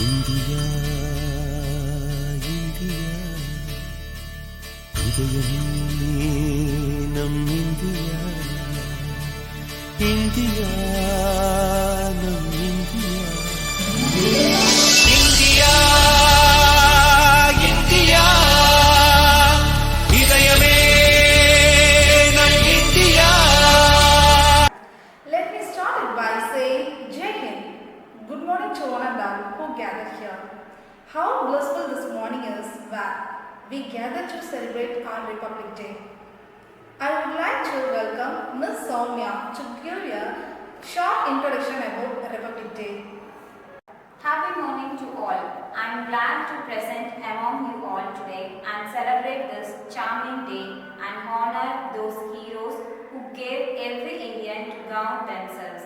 India India இதயமே நம் India India நம் இந்தியா இந்தியா இந்தியா இதயமே நம் India. Let me start it by saying Jai Hind. Good morning to all and all who gathered here. How blissful this morning is that we gather to celebrate our Republic Day. I would like to welcome Ms. Soumya to give a short introduction about Republic Day. Happy morning to all. I am glad to present among you all today and celebrate this charming day and honor those heroes who gave every Indian to govern themselves.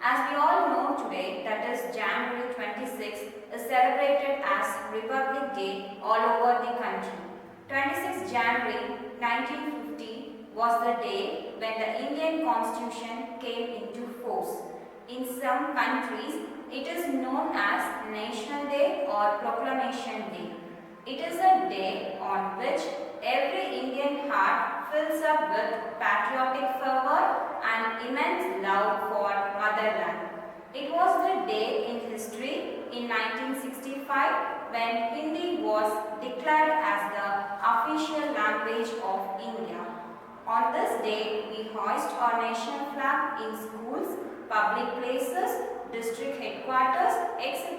As we all know today, that is January 26th, is celebrated as Republic Day all over the country. 26 January 1950 was the day when the Indian Constitution came into force. In some countries, it is known as National Day or Proclamation Day. It is a day on which every Indian heart fills up with patriotic fervor and immense love for motherland. It was the day in history in 1965 when Hindi was declared as the official language of India. On this day, we hoist our national flag in schools, public places, district headquarters, etc.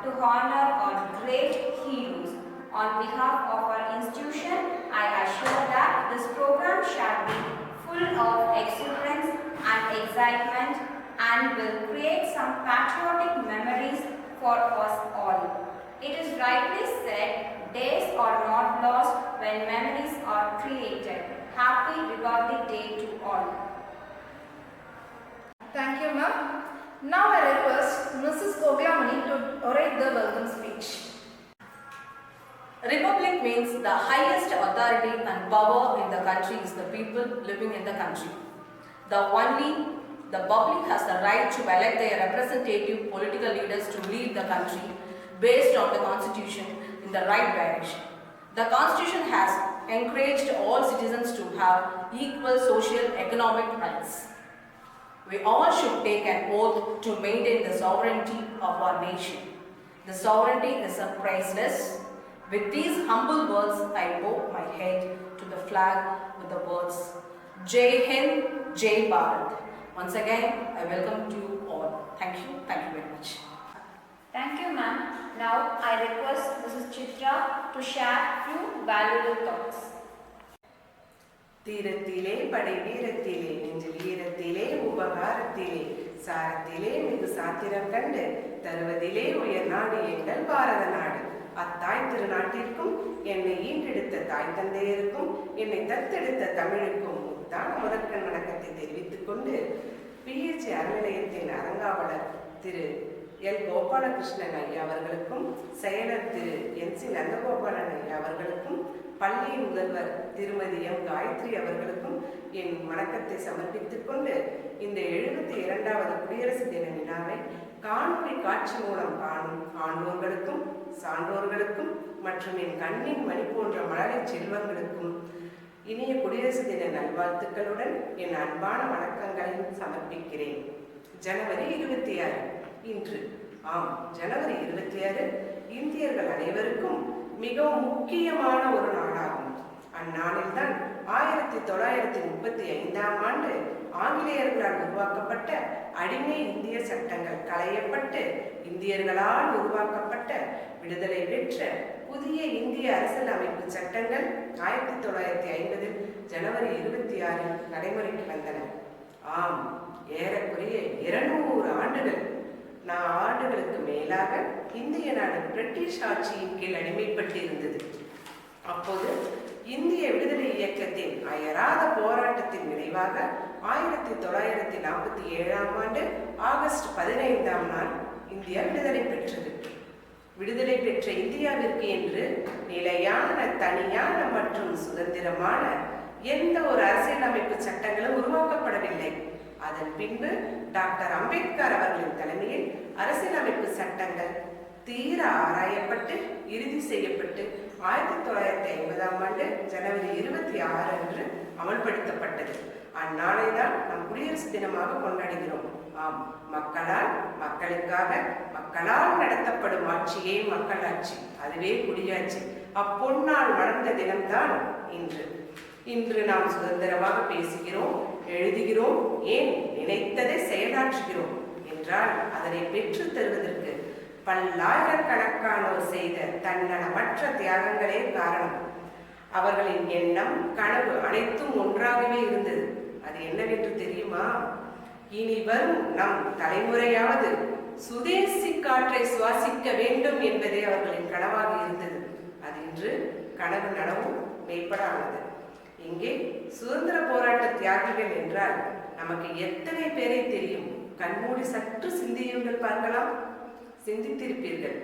to honor our great heroes. On behalf of our institution, I assure that this program shall be full of exuberance and excitement and will create some patriotic memories for us all. It is rightly said, days are not lost when memories are created. Happy Republic Day to all. Thank you, ma'am. Now I request Mrs. Koglamani to orate the welcome speech. Republic means the highest authority and power in the country is the people living in the country. The public has the right to elect their representative political leaders to lead the country based on the constitution in the right direction. The constitution has encouraged all citizens to have equal social economic rights. We all should take an oath to maintain the sovereignty of our nation. The sovereignty is priceless. With these humble words, I bow my head to the flag with the words, Jai Hind, Jai Bharat. Once again, I welcome you all. Thank you very much. Thank you, ma'am. Now I request Mrs. Chitra to share few valuable thoughts. தீரத்திலே படை வீரத்திலே நெஞ்சில் ஈரத்திலே உபகாரத்திலே சாரத்திலே மிகு சாத்திரம் கண்டு தருவதிலே உயர் நாடு எங்கள் பாரத நாடு. அத்தாய் திருநாட்டிற்கும் என்னை ஈன்றெடுத்த தாய் தந்தையருக்கும் என்னை தத்தெடுத்த தமிழுக்கும் தான் முதற்கண் வணக்கத்தை தெரிவித்துக் கொண்டு பிஹெச்சி அறநிலையத்தின் அரங்காவலர் திரு எல் கோபாலகிருஷ்ணன் ஐயா அவர்களுக்கும் செயலர் திரு என்.சி. நந்தகோபாலன் ஐயா அவர்களுக்கும் பள்ளி முதல்வர் திருமதி எம். காயத்ரி அவர்களுக்கும் என் வணக்கத்தை சமர்ப்பித்துக் கொண்டு இந்த 72வது குடியரசு தின விழாவை காணொலி காட்சி மூலம் காணும் ஆண்டோர்களுக்கும் சான்றோர்களுக்கும் மற்றும் என் கண்ணின் மணி போன்ற மலரை செல்வங்களுக்கும் இனிய குடியரசு தின நல்வாழ்த்துக்களுடன் என் அன்பான வணக்கங்களையும் சமர்ப்பிக்கிறேன். ஜனவரி 26 இன்று ஜனவரி 26 இந்தியர்கள் அனைவருக்கும் மிகவும் முக்கியமான ஒரு நாளாகும். அந்நாளில்தான் 1935ஆம் ஆண்டு ஆங்கிலேயர்களால் உருவாக்கப்பட்ட அடிமை இந்திய சட்டங்கள் களையப்பட்டு இந்தியர்களால் உருவாக்கப்பட்ட விடுதலை பெற்ற புதிய இந்திய அரசியல் அமைப்பு சட்டங்கள் 1950 ஜனவரி 26 நடைமுறைக்கு வந்தன. ஏறக்குறைய 200 ஆண்டுகளுக்கு மேலாக இந்திய நாடு பிரிட்டிஷ் ஆட்சியின் கீழ் அடிமைப்பட்டு இருந்தது. அப்போது இந்திய விடுதலை இயக்கத்தின் அயராத போராட்டத்தின் விளைவாக 1947ஆம் ஆண்டு ஆகஸ்ட் 15ஆம் நாள் இந்தியா விடுதலை பெற்றது. விடுதலை பெற்ற இந்தியாவிற்கு என்று நிலையான, தனியான மற்றும் சுதந்திரமான எந்த ஒரு அரசியலமைப்பு சட்டங்களும் உருவாக்கப்படவில்லை. அதன் பின்பு டாக்டர் அம்பேத்கர் அவர்களின் தலைமையில் அரசியலமைப்பு சட்டங்கள் தீர ஆராயப்பட்டு இறுதி செய்யப்பட்டு 1950ஆம் ஆண்டு ஜனவரி 26 அன்று அமல்படுத்தப்பட்டது. அந்நாளை தான் நம் குடியரசு தினமாக கொண்டாடுகிறோம். ஆம், மக்களால் மக்களுக்காக மக்களால் நடத்தப்படும் ஆட்சியே மக்களாட்சி, அதுவே குடியாட்சி. அப்பொன்னால் மலர்ந்த தினம்தான் இன்று. இன்று நாம் சுதந்திரமாக பேசுகிறோம், எழுதுகிறோம், ஏன் நினைத்ததை செயலாற்றுகிறோம் என்றால் அதனை பெற்று தருவதற்கு பல்லாயிரக்கணக்கானோர் செய்த தன்னலமற்ற தியாகங்களே காரணம். அவர்களின் எண்ணம் கனவு அனைத்தும் ஒன்றாகவே இருந்தது. அது என்னவென்று தெரியுமா? இனி வரும் நம் தலைமுறையாவது சுதேசி காற்றை சுவாசிக்க வேண்டும் என்பதே அவர்களின் கனவாக இருந்தது. அது இன்று கனவு நனவும் மெய்ப்படானது. இங்கே சுதந்திர போராட்ட தியாகிகள் என்றால் நமக்கு எத்தனை பேரை தெரியும்? கண்மூடி சற்று சிந்தியுங்கள் பார்க்கலாம். சிந்தித்திருப்பீர்கள்.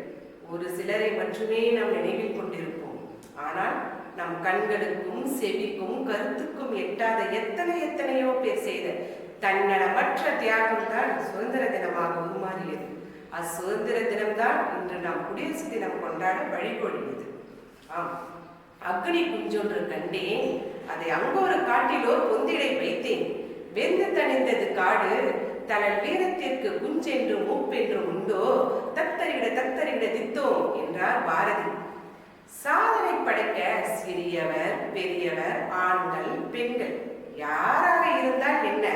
ஒரு சிலரை மட்டுமே நாம் நினைவில் கொண்டிருப்போம். ஆனால் நம் கண்களுக்கும் செவிக்கும் கருத்துக்கும் எட்டாத எத்தனையோ பேர் செய்த தன்னலமற்ற தியாகம் தான் சுதந்திர தினமாக உருமாறியது. அச்சுதந்திர தினம்தான் இன்று நாம் குடியரசு தினம் கொண்டாட வழிகொடுகிறது. ஆம், அக்னி குஞ்சொன்று கண்டேன், அதை அங்கொரு காட்டிலோர் பொந்திடை வைத்தேன். வெந்து தணிந்தது காடு, தனல் வீரத்திற்கு குஞ்சென்றும் மூப்பென்றும் உண்டோ, தத்தரிட தித்தோம் என்றார் பாரதி. சாதனை படைக்க சிறியவர் பெரியவர் ஆண்கள் பெண்கள் யாராக இருந்தால் என்ன,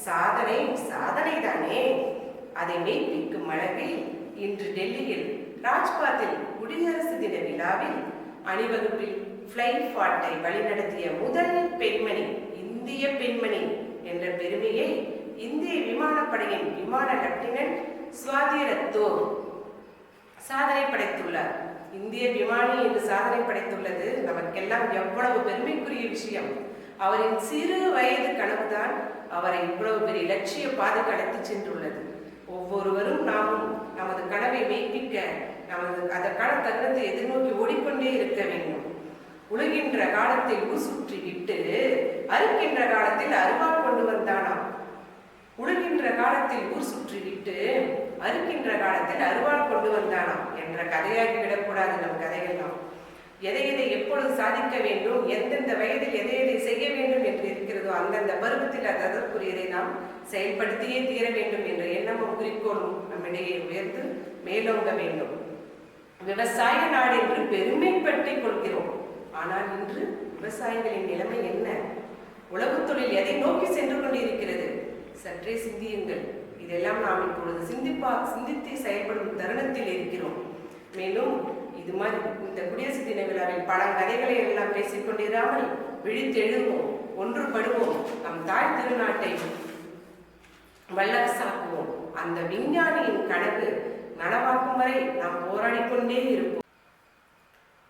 சாதனை சாதனை தானே. அதை மெய்ப்பிக்கும் அளவில் இன்று டெல்லியில் ராஜ்பாத்தில் குடியரசு தின விழாவில் அணிவகுப்பில் ஃப்ளை ஃபாட்டை வழிநடத்திய முதல் பெண்மணி, இந்திய பெண்மணி என்ற பெருமையை இந்திய விமானப்படையின் விமான லெப்டினன்ட் ஸ்வாதி ரத்தோர் சாதனை படைத்துள்ளார். இந்திய விமானி என்று சாதனை படைத்துள்ளது நமக்கெல்லாம் எவ்வளவு பெருமைக்குரிய விஷயம். அவரின் சிறு வயது கனவுதான் அவரை இவ்வளவு பெரிய லட்சிய பாதைக்கு அழைத்து சென்றுள்ளது. ஒவ்வொருவரும் நாமும் நமது கனவை மெய்ப்பிக்க அதற்கான தருணத்தை எதிர்நோக்கி ஓடிக்கொண்டே இருக்க வேண்டும். உழுகின்ற காலத்தில் ஊர் சுற்றி விட்டு அறுக்கின்ற காலத்தில் அருவாள் கொண்டு வந்தானாம். உழுகின்ற காலத்தில் ஊர் சுற்றி விட்டு அறுக்கின்ற காலத்தில் அருவாள் கொண்டு வந்தானாம் என்ற கதையாகி விடக்கூடாது நம் கதையெல்லாம். எதை எப்பொழுது சாதிக்க வேண்டும், எந்தெந்த வயதில் எதை செய்ய வேண்டும் என்று இருக்கிறதோ அந்தந்த பருவத்தில் அதற்குரியதை நாம் செயல்படுத்தியே தீர வேண்டும் என்ற எண்ணமும் குறிக்கோளும் நம்மிடையே உயர்ந்து மேலோங்க வேண்டும். விவசாய நாடு என்று பெருமைப்பட்டுக் கொள்கிறோம். ஆனால் இன்று விவசாயிகளின் நிலைமை என்ன? உழவு தொழில் எதை நோக்கி சென்று கொண்டிருக்கிறது? சற்றே சிந்தியுங்கள். இதெல்லாம் நாம் இப்பொழுது சிந்தித்து செயல்படும் தருணத்தில் இருக்கிறோம். மேலும் இது மாதிரி இந்த குடியரசு தின விழாவில் பல கதைகளை எல்லாம் பேசிக்கொண்டிராமல் விழித்தெழுவோம், ஒன்றுபடுவோம், நம் தாய் திருநாட்டை வல்லரசாக்குவோம். அந்த விஞ்ஞானியின் கனவு நனவாக்கும் வரை நாம் போராடிக்கொண்டே இருப்போம்.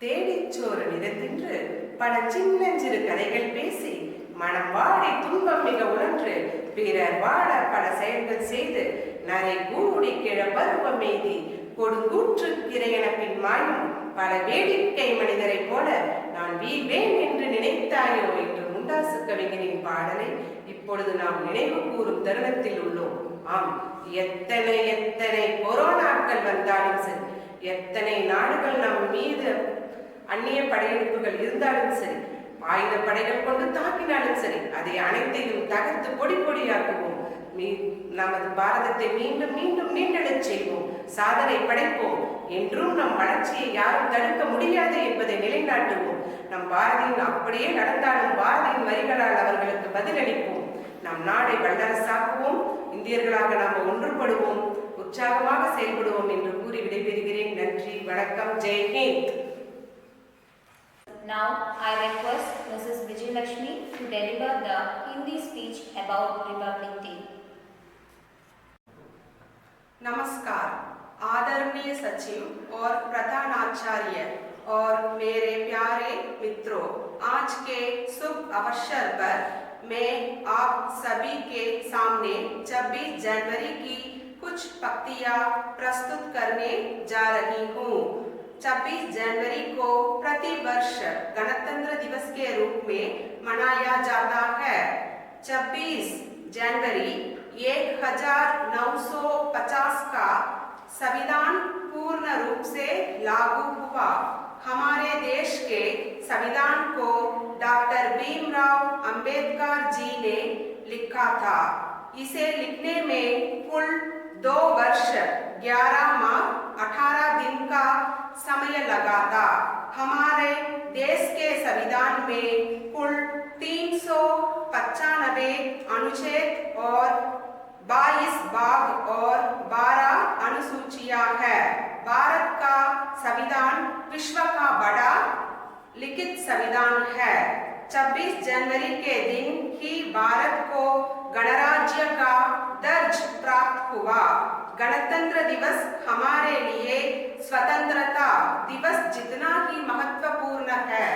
தேடிச்சோறு நிறத்தின்று பல சின்னஞ்சிறு கதைகள் பேசி மனம் வாடி துன்பம் மிக உணர்ந்து பிறர் வாட பல செயல்கள் செய்து நரை கூடி கிழ பருவம் எய்தி கொடுங்கூற்று கிரையென பின் மாயும் பல வேடிக்கை மனிதரை போல நான் வீழ்வேன் என்று நினைத்தாயோ என்று முண்டாசு கவிஞனின் பாடலை இப்பொழுது நாம் நினைவு கூறும் தருணத்தில் உள்ளோம். ஆம், எத்தனை கொரோனாக்கள் வந்தாலும் சரி, எத்தனை நாடுகள் நம் மீது அந்நிய படையெடுப்புகள் இருந்தாலும் சரி, ஆயுத படைகள் கொண்டு தாக்கினாலும் சரி, அதை அனைத்தையும் தகர்த்து பொடி பொடியாக்குவோம். நமது பாரதத்தை மீண்டும் மீண்டும் மீண்டெழச் செய்வோம், சாதனை படைப்போம். என்றும் நம் வளர்ச்சியை யாரும் தடுக்க முடியாது என்பதை நிலைநாட்டுவோம். நம் பாரதியின் அப்படியே நடந்தாலும் பாரதியின் வரிகளால் அவர்களுக்கு பதிலளிப்போம். நம் நாடை வல்லரசாக்குவோம். இந்தியர்களாக நாம் ஒன்றுபடுவோம், உற்சாகமாக செயல்படுவோம் என்று கூறி விடைபெறுகிறேன். நன்றி, வணக்கம், Jai Hind. Now I request Mrs. Vijayalakshmi to deliver the Hindi speech about Republic Day. नमस्कार आदरणीय सचिव और प्रधानाचार्य और मेरे प्यारे मित्रों, आज के शुभ अवसर पर मैं आप सभी के सामने 26 जनवरी की कुछ पंक्तियां प्रस्तुत करने जा रही हूँ। 26 जनवरी को प्रतिवर्ष गणतंत्र दिवस के रूप में मनाया जाता है। 26 जनवरी 1950 का संविधान पूर्ण रूप से लागू हुआ। हमारे देश के संविधान को डॉक्टर भीमराव अंबेडकर जी ने लिखा था। इसे लिखने में कुल 2 वर्ष 11 माह 18 दिन का समय लगा था। हमारे देश के संविधान में कुल 395 अनुच्छेद और 22 भाग और 12 अनुसूचियां हैं। भारत का संविधान विश्व का बड़ा लिखित संविधान है। 26 जनवरी के दिन ही भारत को गणराज्य का दर्ज प्राप्त हुआ। गणतंत्र दिवस हमारे लिए स्वतंत्रता दिवस जितना ही महत्वपूर्ण है।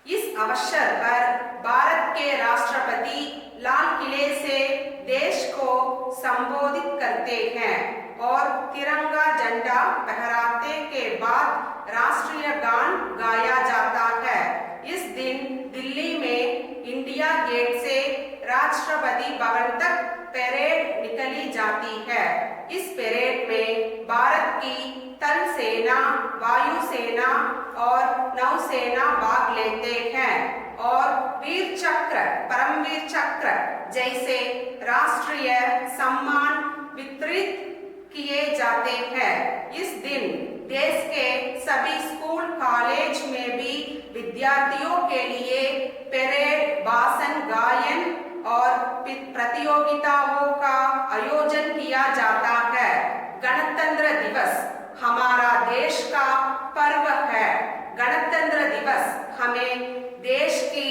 इस अवसर पर भारत के राष्ट्रपति लाल किले से देश को संबोधित करते हैं और तिरंगा झंडा फहराते के बाद राष्ट्रीय गान गाया जाता है। इस दिन दिल्ली में इंडिया गेट से राष्ट्रपति भवन तक परेड निकाली जाती है। इस परेड में भारत की थल सेना, वायुसेना और नौसेना भाग लेते हैं और वीर चक्र, परमवीर चक्र जैसे राष्ट्रीय सम्मान वितरित किए जाते हैं। इस दिन देश के सभी स्कूल कॉलेज में भी विद्यार्थियों के लिए परेड, भाषण, गायन और प्रतियोगिताओं का आयोजन किया जाता है। गणतंत्र दिवस हमारा देश का पर्व है। गणतंत्र दिवस हमें देश की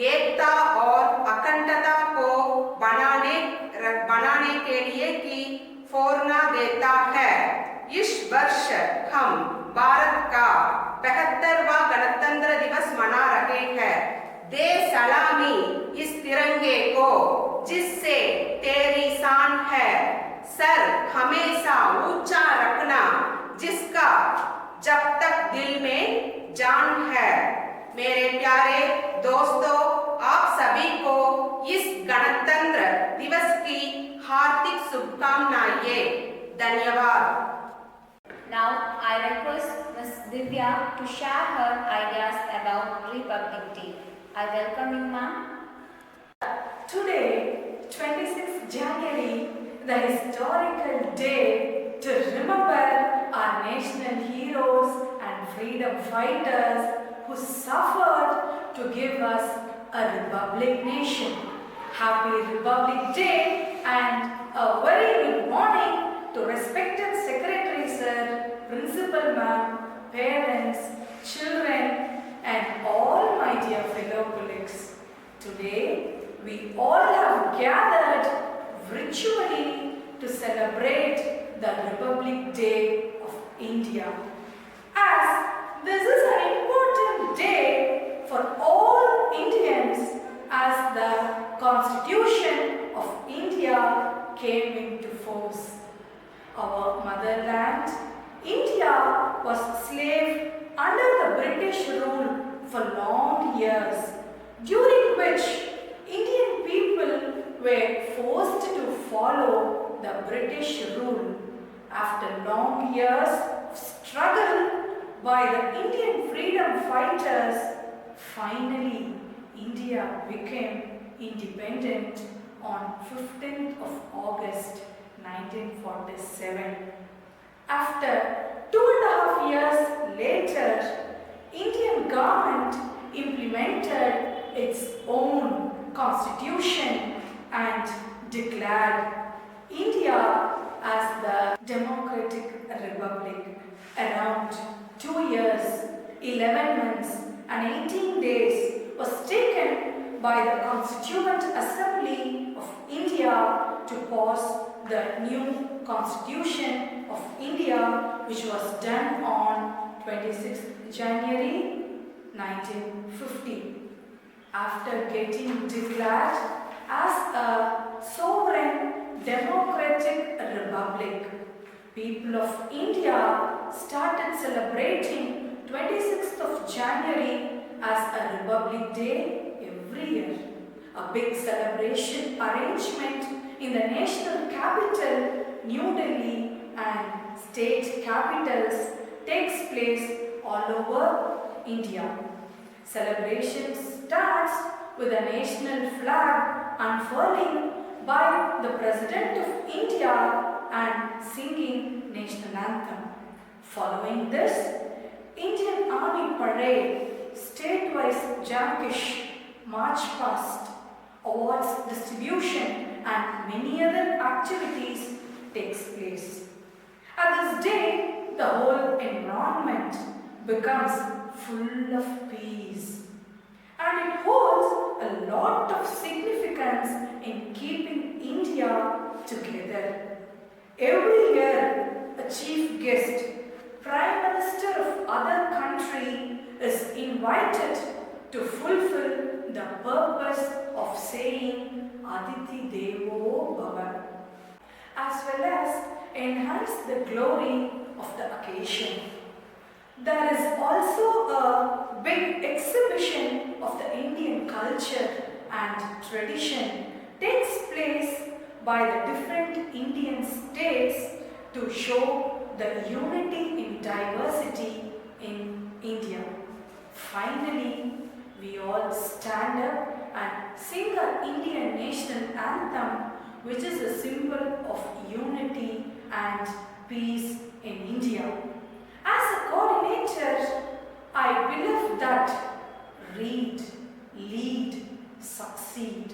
एकता और अखंडता को बनाने के लिए की प्रेरणा देता है। इस वर्ष हम भारत का 72वां गणतंत्र दिवस मना रहे हैं। दे सलामी इस तिरंगे को जिससे तेरी शान है। सर हमेशा ऊंचा रखना जिसका जब तक दिल में जान है। मेरे प्यारे दोस्तों, आप सभी को इस गणतंत्र दिवस की हार्दिक शुभकामनाएं। धन्यवाद। Now I request Ms. Divya to share her ideas about Republic Day. I welcome you, ma'am. Today, 26th January, the historical day to remember our national heroes and freedom fighters who suffered to give us a republic nation. Happy Republic Day and a very good morning to respected Secretary Sir, Principal Ma'am, parents, children and all my dear fellow colleagues. Today we all have gathered virtually to celebrate the Republic Day of India. As this is an important day for all Indians as the Constitution of India came into force. Our motherland, India, was slave under the British rule for long years, during which Indian people were forced to follow the British rule. After long years of struggle by the Indian freedom fighters, finally India became independent on 15th of August 1947. After 2.5 years later, Indian government implemented its own constitution and declared India as the Democratic Republic. Around 2 years, 11 months and 18 days was taken by the Constituent Assembly of India to pass the new Constitution of India, which was done on 26th January 1950. After getting declared as a sovereign democratic republic, people of India started celebrating 26th of January as a Republic Day every year. A big celebration arrangement in the national capital, New Delhi, and state capitals takes place all over India. Celebration starts with a national flag unfurling by the President of India and singing national anthem. Following this, Indian Army parade, state-wise Jamkish, march past, awards distribution and many other activities takes place. At this day, the whole environment becomes full of peace, and it holds a lot of significance in keeping India together. Every year, a chief guest, Prime Minister of other country, is invited to fulfill the purpose of saying Aditi Devo Bhava, as well as enhance the glory of the occasion. There is also a big exhibition of the Indian culture and tradition takes place by the different Indian states to show the unity in diversity in India. Finally, we all stand up and sing our Indian national anthem, which is a symbol of unity and peace in India. As a coordinator, I believe that read, lead, succeed.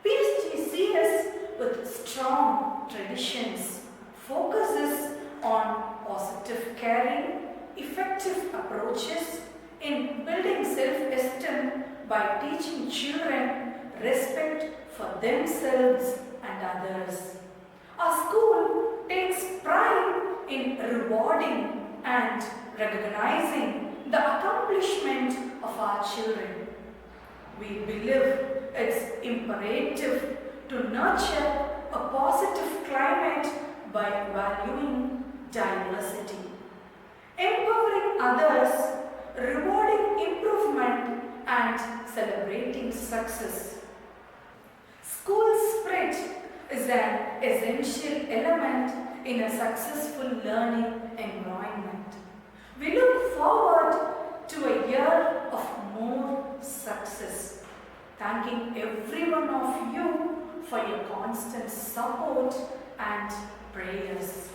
PSGCS with strong traditions focuses on positive caring, effective approaches in building self-esteem by teaching children respect for themselves and others. Our school takes pride in rewarding and recognizing the accomplishment of our children. We believe it's imperative to nurture a positive climate by valuing diversity, empowering others, rewarding improvement, and celebrating success. School spirit is an essential element in a successful learning environment. We look forward to a year of more success. Thanking every one of you for your constant support and prayers.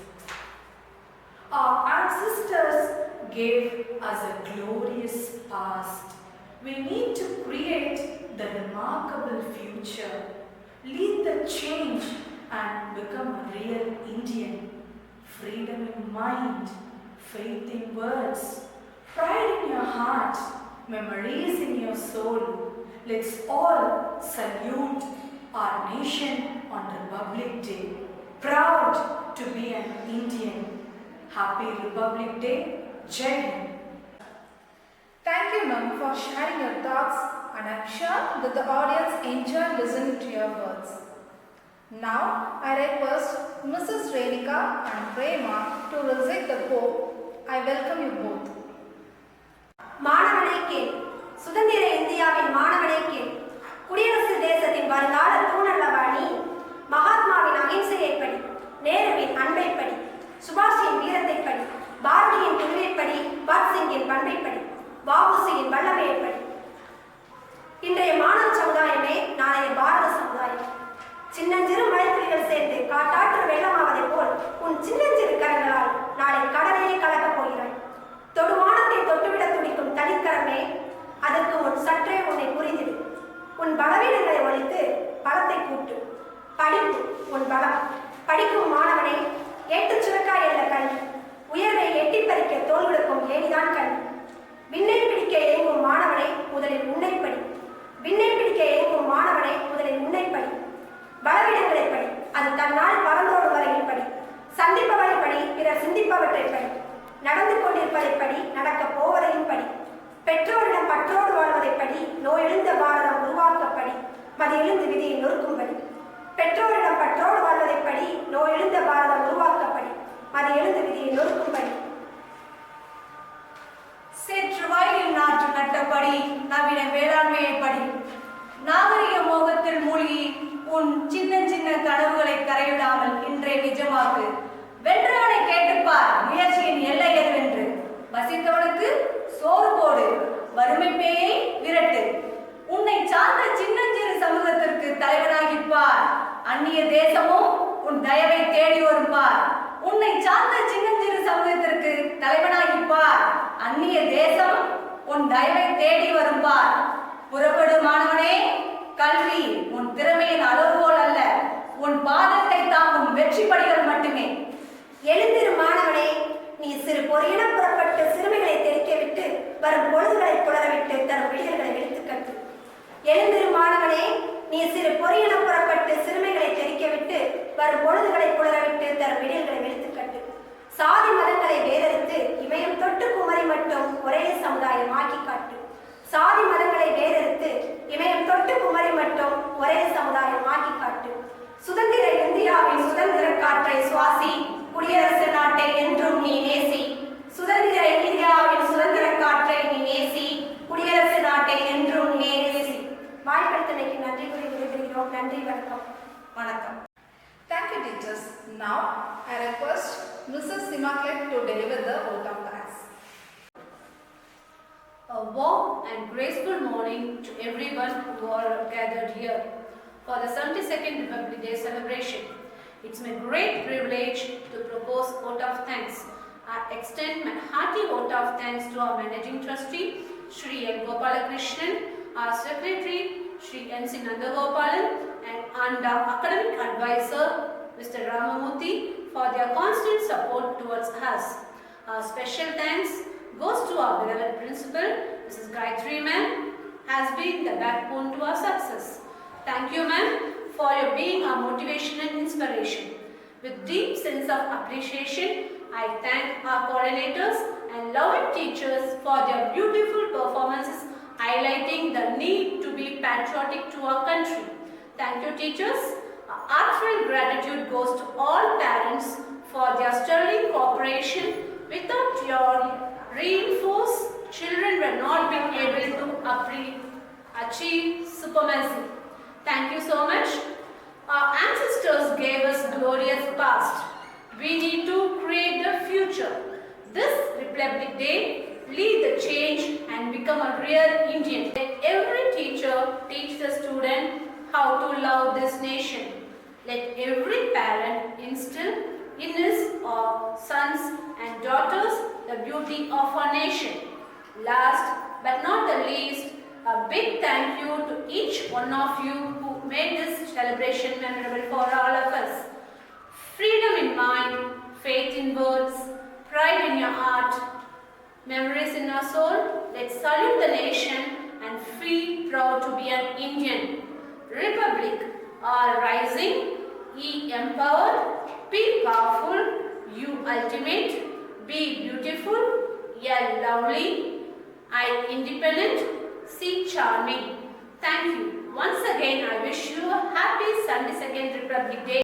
Our ancestors gave us a glorious past. We need to create the remarkable future, lead the change and become a real Indian. Freedom in mind, faith in words, pride in your heart, memories in your soul. Let's all salute our nation on Republic Day. Proud to be an Indian. Happy Republic Day. Jai Hind. Thank you, ma'am, for sharing your thoughts, and I'm sure that the audience enjoyed listening to your words. Now, I request Mrs. Renika and Prema to recite the poem. I welcome you both. மாணவனே கேள், சுதந்திர இந்தியாவின் மாணவனே கேள், குடியரசு தேசத்தின் வருங்கால தூணல்லவா நீ. மகாத்மாவின் அகிம்சையை படி, நேருவின் அன்பை படி, சுபாஷின் வீரத்தை படி, பாரதியின் துணிவை படி, பகத்சிங்கின் பண்பை படி, வஉசியின் வல்லமையை படி. இன்றைய மாணவ சமுதாயமே நாளைய பாரத சமுதாயம். சின்னஞ்சிறு மழைத்துளிகள் சேர்ந்து காட்டாற்று வெள்ளமாவதை போல் உன் சின்னஞ்சிறு கரங்களால் நாளை கடலையே கலக்கப் போகிறாய். தொடுவானத்தை தொட்டுவிட துடிக்கும் தனிக்கரமே, அதற்கு உன் சற்றே உன்னை புரிந்திடு. உன் பலவீனங்களை ஒழித்து பலத்தை கூட்டு. படிப்பு உன் பலம். படிக்கும் மாணவனை ஏட்டுச் சுரக்காய் என்ற கல்வி, உயர்வை எட்டி பறிக்க தோல் கொடுக்கும் ஏனிதான் கல்வி. விண்ணை பிடிக்க இயங்கும் மாணவனை முதலில் உன்னை படி. விண்ணை பிடிக்க இயங்கும் மாணவனை முதலில் உன்னை படி. பலவீனங்களை படி, அது தன்னால் பறந்தோடும் வரையில் படி. சந்திப்பவரை படி, பிறர் சிந்திப்பவற்றை படி. நடந்து கொண்டிருப்பதை படி, நடக்கப் போவதையும் படி. பெற்றோரிடம் பற்றோடு வாழ்வதை படி, நோயெழுந்த பாரதம் உருவாக்கப்படி. மதியெழுந்து விதியை நொறுக்கும்படி. பெற்றோரிடம் பற்றோடு வாழ்வதை படி, நோயெழுந்த பாரதம் உருவாக்கப்படி. மதியெழுந்து விதியை நொறுக்கும்படி. சேற்று வயலில் நாற்று நட்டபடி, நவீன வேளாண்மையை படி. நாகரிக மோகத்தில் மூழ்கி உன் சின்ன சின்ன கனவுகளை கரைவிடாமல் இன்றைய நிஜமாக்கு. வென்றவனை கேட்டுப்பார், அந்நிய தேசமும் உன் தயவை தேடி வரும் பார். உன்னை சார்ந்த சின்னஞ்சிறு சமூகத்திற்கு தலைவனாகிப் பார். அந்நிய தேசம் உன் தயவை தேடி வரும் பார். புறப்படு மாணவனே, கல்வி உன் திறமையின் அளவுகோல் அல்ல, உன் பாதத்தை தாங்கும் வெற்றி படிகள் மட்டுமே. எழுந்திரு மாணவனே, நீ சிறு பொறியின புறப்பட்டு சிறுமைகளை தெளிக்க விட்டு வரும் பொழுதுகளை புலரவிட்டு தரும் விடியல்களை எடுத்துக்கட்டு. எழுந்திரு மாணவனே, நீ சிறு பொறியின புறப்பட்டு சிறுமைகளை தெளிக்க விட்டு வரும் பொழுதுகளை புலரவிட்டு தரும் விடியல்களை எடுத்துக்கட்டு. சாதி மதங்களை வேறறுத்து இமயம் தொட்டு குமரி மட்டும் ஒரே சமுதாயம் ஆக்கி காட்டு. சாதி மதங்களை வேறறுத்து இமயம் தொட்டு குமரி மட்டும் ஒரே சமுதாயம் ஆக்கி காட்டு. சுதந்திர இந்தியாவின் சுதந்திர காற்றை சுவாசி, குடியரசு நாட்டை என்றும் நீ நேசி. சுதந்திர இந்தியாவின் சுதந்திர காற்றை நீ நேசி, குடியரசு நாட்டை என்றும் நீ நேசி. வாய்ப்படுத்தமைக்கு நன்றி கூறி விடைபெறுகிறோம். நன்றி, வணக்கம். வணக்கம். Thank you, teachers. Now, I request Mrs. Simaklet to deliver the vote of thanks. A warm and graceful morning to everyone who are gathered here for the 72nd Republic Day celebration. It's my great privilege to propose vote of thanks. I extend my hearty vote of thanks to our Managing Trustee, Shri N. Gopalakrishnan, our Secretary, Shri N. C. Nandagopalan, and our Academic Advisor, Mr. Ramamurthy, for their constant support towards us. Our special thanks goes to our beloved Principal, Mrs. Gayatri Ma'am, has been the backbone to our success. Thank you, ma'am, for your being our motivation and inspiration. With deep sense of appreciation, I thank our coordinators and loving teachers for their beautiful performances, highlighting the need to be patriotic to our country. Thank you, teachers. Our heartfelt gratitude goes to all parents for their sterling cooperation. Without your reinforce, children will not be able to achieve supremacy. Thank you so much. Our ancestors gave us glorious past. We need to create the future. This Republic Day, lead the change and become a real Indian. Let every teacher teach the student how to love this nation. Let every parent instill in his or sons and daughters the beauty of our nation. Last but not the least, a big thank you to each one of you who made this celebration memorable for all of us. Freedom in mind, faith in words, pride in your heart, memories in our soul. Let's salute the nation and feel proud to be an Indian. Republic are rising, ye empowered, be powerful, you ultimate, be beautiful, ye lovely, I independent, see charming. Thank you. Once again, I wish you a happy 72nd Republic Day.